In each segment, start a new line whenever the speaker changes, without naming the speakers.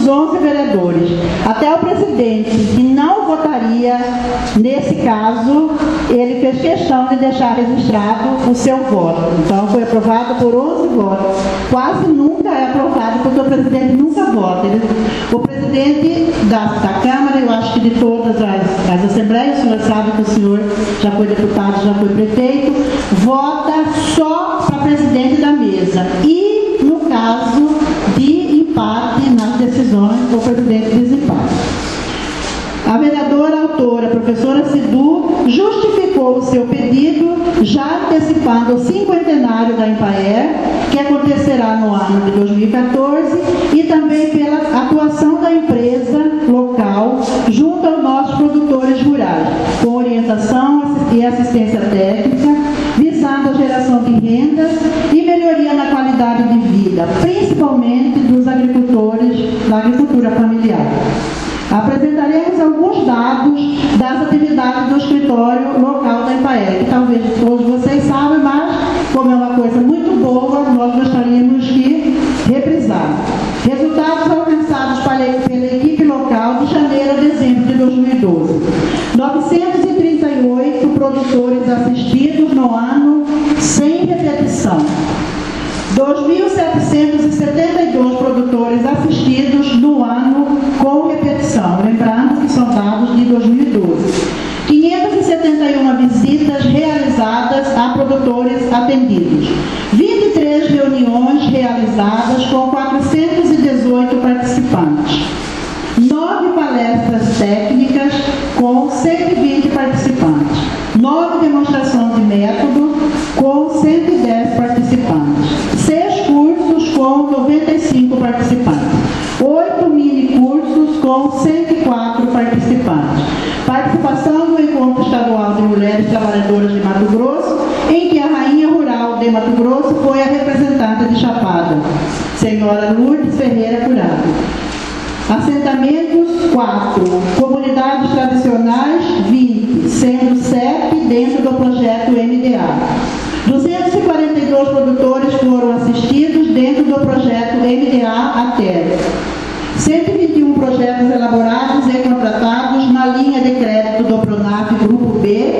dos 11 vereadores. Até o presidente, que não votaria nesse caso, ele fez questão de deixar registrado o seu voto. Então, foi aprovado por 11 votos. Quase nunca é aprovado, porque o presidente nunca vota. O presidente da Câmara, eu acho que de todas as assembleias, o senhor sabe que o senhor já foi deputado, já foi prefeito, vota só para presidente da mesa. E, no caso de empate nas decisões, o presidente desempate. A vereadora autora, professora Cidu, justificou o seu pedido, já antecipando o cinquentenário da Empaer, que acontecerá no ano de 2014, e também pela atuação da empresa local junto aos nossos produtores rurais, com orientação e assistência técnica, visando a geração de rendas e melhoria na qualidade de vida, principalmente dos agricultores da agricultura familiar. Apresentaremos alguns dados das atividades do escritório local da Empaer, que talvez todos vocês sabem, mas como é uma coisa muito boa, nós gostaríamos de reprisar. Resultados alcançados pela equipe local de janeiro a dezembro de 2012. 938 produtores assistidos no ano sem repetição. 2.772 produtores assistidos no ano com repetição, lembrando que são dados de 2012. 571 visitas realizadas a produtores atendidos. 23 reuniões realizadas com 418 participantes. 9 palestras técnicas com 120 participantes. 9 demonstrações de método com 110 participantes. 6 cursos com 95 participantes. 8 mini-cursos com 104 participantes. Participação no Encontro Estadual de Mulheres Trabalhadoras de Mato Grosso, em que a Rainha Rural de Mato Grosso foi a representante de Chapada, senhora Lourdes Ferreira Curado. Assentamentos, 4. Comunidades tradicionais, 20, sendo 7 dentro do projeto MDA. 242 produtores foram assistidos dentro do projeto MDA ATER. 121 projetos elaborados e contratados na linha de crédito do PRONAF Grupo B,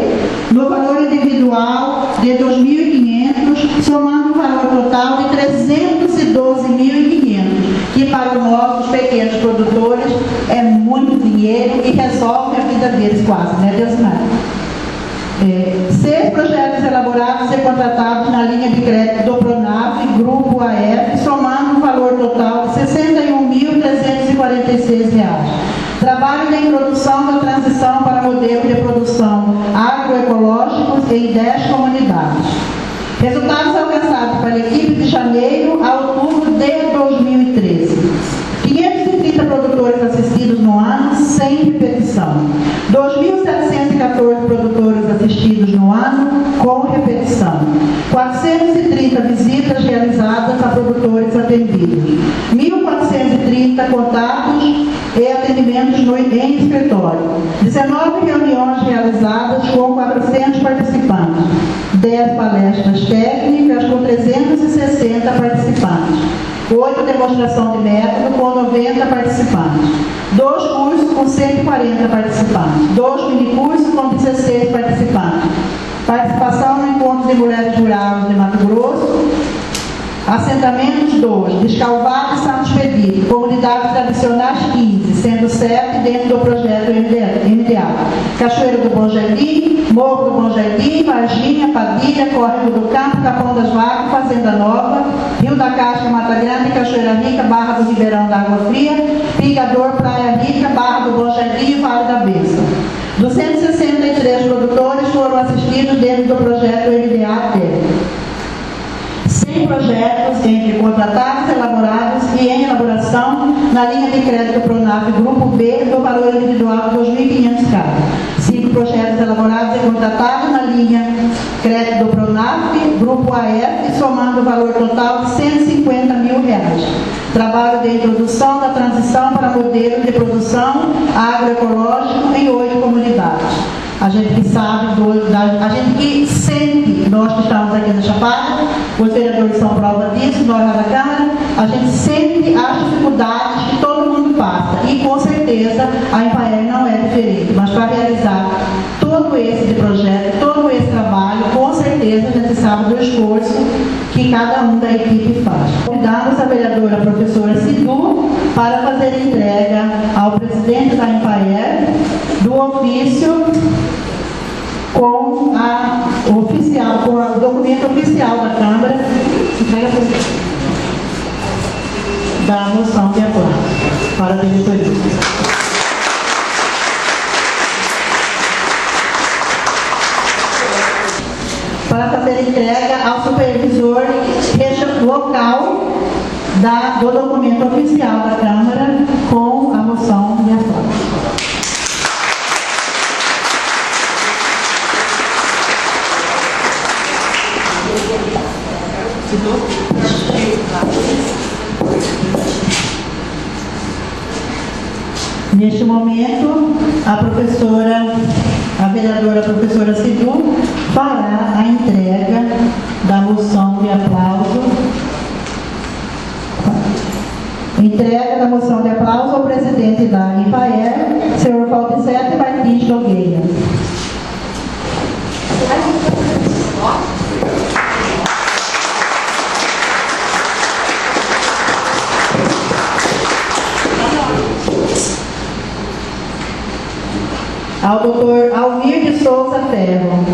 no valor individual de 2.500, somando um valor total de 312.500, que para os nossos pequenos produtores é muito dinheiro e resolve a vida deles quase, né, Deus não? 6 projetos elaborados e contratados na linha de crédito do PRONAF Grupo AF, somando um valor total de R$ 61.346. Trabalho de introdução da transição para modelo de produção agroecológicos em 10 comunidades. Resultados alcançados pela equipe de janeiro a outubro de 2013. 530 produtores assistidos no ano, sem repetição. 2.714 produtores assistidos no ano, com repetição. 430 visitas realizadas a produtores atendidos. 1.430 contatos e atendimentos em escritório. 19 reuniões realizadas com 400 participantes. 10 palestras técnicas com 360 participantes. 8 demonstração de método com 90 participantes. 2 cursos com 140 participantes. 2 minicursos com 16 participantes. Participação no Encontro de Mulheres Rurais de Mato Grosso. Assentamentos 2, Descalvado e Santos Expedito. Comunidades tradicionais 15, sendo 7 dentro do projeto MDA. Cachoeiro do Bom Jardim, Morro do Bom Jardim, Varginha, Padilha, Córrego do Campo, Capão das Vacas, Fazenda Nova, Rio da Casca, Mata Grande, Cachoeira Rica, Barra do Ribeirão da Água Fria, Pingador, Praia Rica, Barra do Bom Jardim e Vale da Bênção. 263 produtores foram assistidos dentro do projeto MDA-TER. 100 projetos entre contratados, elaborados e em elaboração na linha de crédito PRONAF Grupo B do valor individual de 2.500 cada. 5 projetos elaborados e contratados na linha crédito do PRONAF Grupo AF, somando o valor total de R$150 mil. Trabalho de introdução da transição para modelo de produção agroecológico em 8 comunidades. A gente que sabe, a gente que sente, nós que estamos aqui na Chapada, os vereadores são prova disso, nós lá da Câmara, a gente sente as dificuldades que todo mundo certeza a Empaer não é diferente, mas para realizar todo esse projeto, todo esse trabalho, com certeza é necessário do esforço que cada um da equipe faz. Convidamos a vereadora professora Cidu para fazer a entrega ao presidente da Empaer do ofício com o documento oficial da Câmara da moção de aplauso para a diretoria. Para fazer entrega ao supervisor local do documento oficial da Câmara com a moção de aplauso. Neste momento, a vereadora professora Cidu fará a entrega da moção de aplauso. Entrega da moção de aplauso ao presidente da Empaer, senhor Valdicete Martins Nogueira. Ao doutor Almir de Souza Ferro.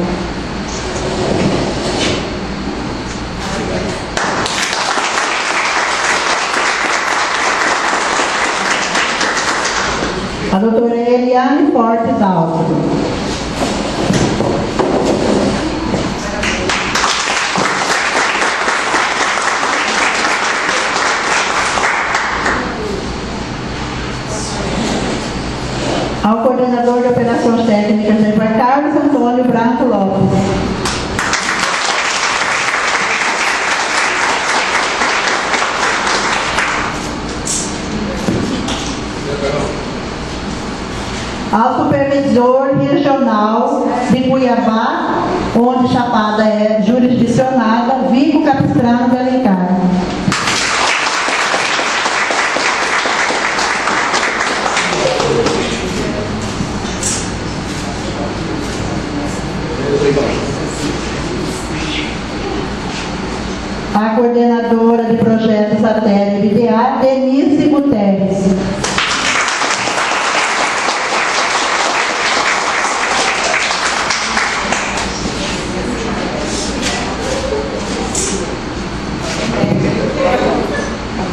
A doutora Eliane Fortes Alto. Ao coordenador de operações técnicas da Empaer, Carlos Antônio Branco Lopes. Ao supervisor regional de Cuiabá, onde Chapada é jurisdicionada, Vico Capistrano de Alencar. A coordenadora de projetos Atéria BDA, Denise Guterres.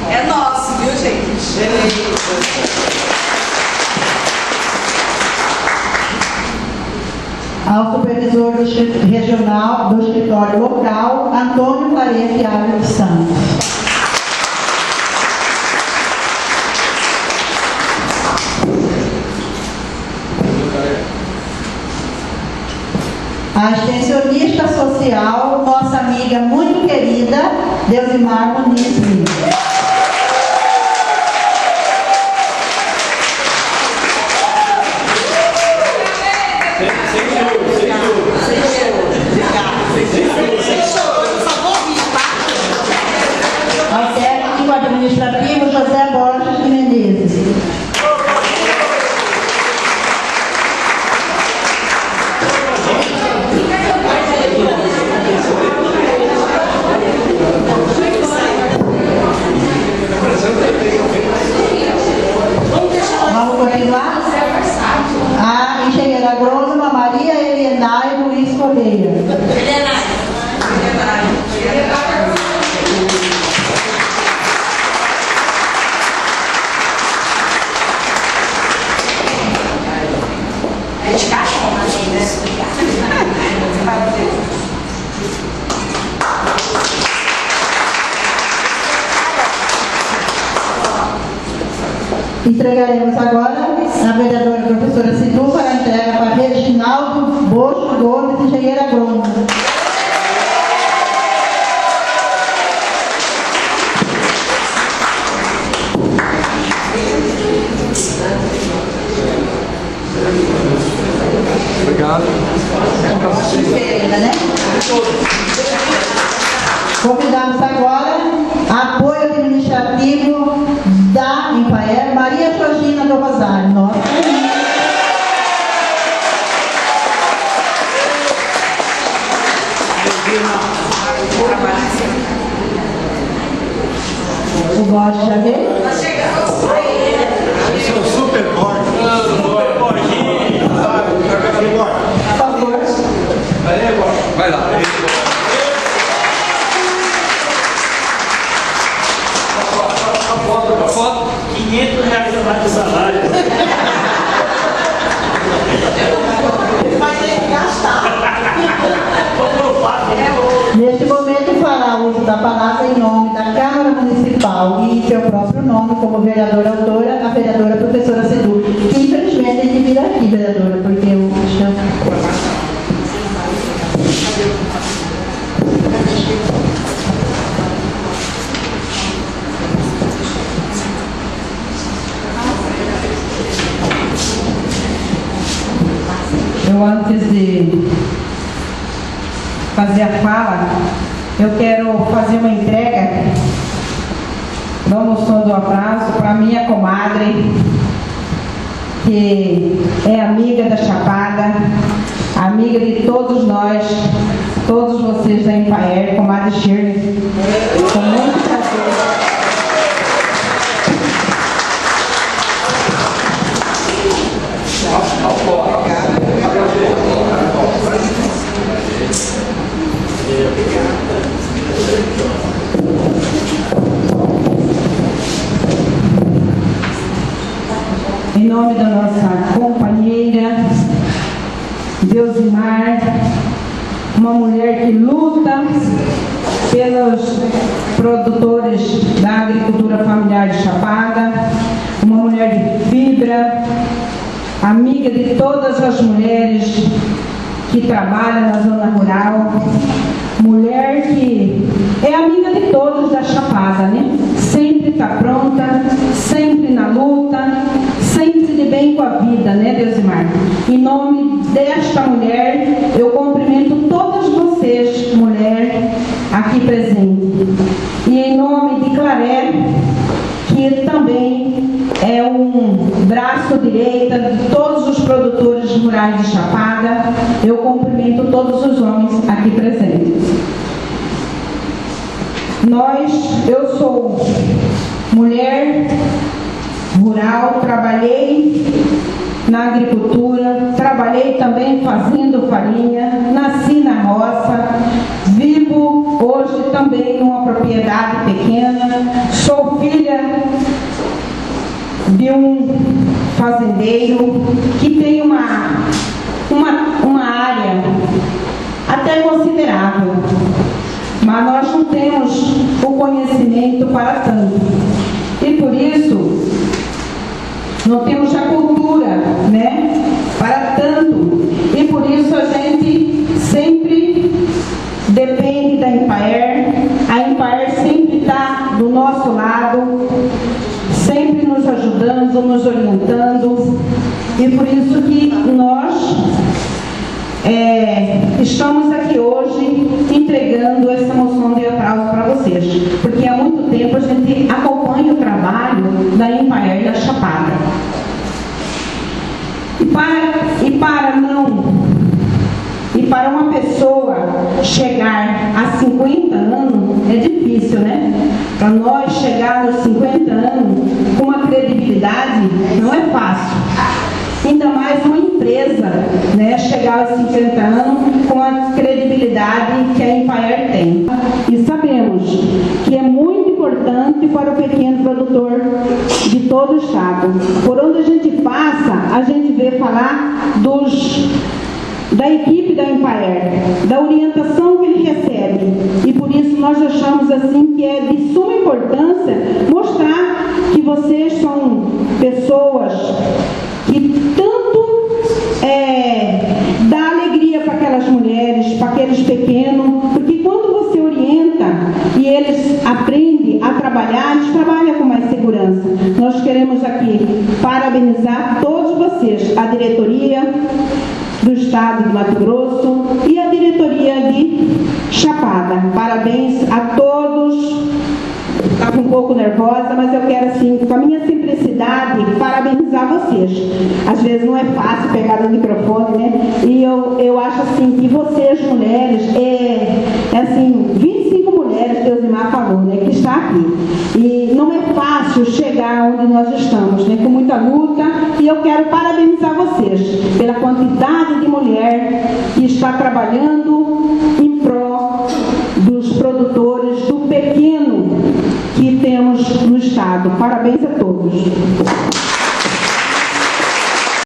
É nosso, viu, gente?
Ao supervisor regional do escritório local, Antônio Faria Fialho dos Santos. A extensionista social, nossa amiga muito querida, Deusimar Muniz Lima. Ao técnico administrativo José Borges de Menezes. Vamos continuar? A engenheira agrônoma Maria Elienay Luiz Correia. Entregaremos agora a vereadora professora Cidu para a entrega para Reginaldo Bosco Gomes, engenheiro agrônomo.
Obrigado.
Né? Convidamos agora apoio administrativo da Empaer, Maria Maria Georgina do Rosário, nossa rainha. O bode já veio?
Tá chegando.
Esse é o super bode.
Por favor.
Vai lá.
A foto, R$500 a mais de salário.
Vai ter que gastar.
Neste momento, fará uso da palavra em nome da Câmara Municipal e em seu próprio nome, como vereadora autora, a vereadora professora Cidu. Que infelizmente tem que vir aqui, vereadora, porque eu antes de fazer a fala, eu quero fazer uma entrega, dar um som do abraço para minha comadre, que é amiga da Chapada, amiga de todos nós, todos vocês da Empaer, comadre Shirley, com muito prazer. Em nome da nossa companheira, Deusimar, uma mulher que luta pelos produtores da agricultura familiar de Chapada, uma mulher de fibra, amiga de todas as mulheres que trabalham na zona rural, mulher que é amiga de todos da Chapada, né? Sempre está pronta, sempre na luta, sempre de bem com a vida, né, Deusimar? Em nome desta mulher, eu cumprimento todas vocês, mulher, aqui presente. E em nome de Claré, que também é um braço direito de todos os produtores rurais de Chapada, eu cumprimento todos os homens aqui presentes. Eu sou mulher rural, trabalhei na agricultura, trabalhei também fazendo farinha, nasci na roça, vivo hoje também numa propriedade pequena, sou filha de um fazendeiro que tem uma área até considerável, mas nós não temos o conhecimento para tanto. E por isso, não temos a cultura, né, para tanto. E por isso a gente sempre depende da Empaer. A Empaer sempre está do nosso lado, sempre nos ajudando, nos orientando. E por isso que nós estamos aqui hoje entregando essa moção de aplauso para vocês, porque há muito tempo a gente acompanha o trabalho da Empaer da Chapada. E para uma pessoa chegar a 50 anos é difícil, né? Para nós chegar aos 50 anos com uma credibilidade não é fácil. Ainda mais uma empresa, né, chegar aos 50 anos com a credibilidade que a Empaer tem. E sabemos que é muito importante para o pequeno produtor de todo o estado. Por onde a gente passa, a gente vê falar da equipe da Empaer, da orientação que ele recebe. E por isso nós achamos assim que é de suma importância mostrar que vocês são pessoas que tanto dá alegria para aquelas mulheres, para aqueles pequenos, porque quando você orienta e eles aprendem a trabalhar, eles trabalham com mais segurança. Nós queremos aqui parabenizar todos vocês, a diretoria do Estado de Mato Grosso e a diretoria de Chapada. Parabéns a todos. Está com um pouco
pouco nervosa, mas eu quero, assim, com a minha simplicidade, parabenizar vocês. Às vezes não é fácil pegar no microfone, né? E eu acho, assim, que vocês, mulheres, assim, 25 mulheres, Deusimar falou, né, que está aqui. E não é fácil chegar onde nós estamos, né, com muita luta, e eu quero parabenizar vocês pela quantidade de mulher que está trabalhando em prol dos produtores do pequeno que temos no Estado. Parabéns a todos.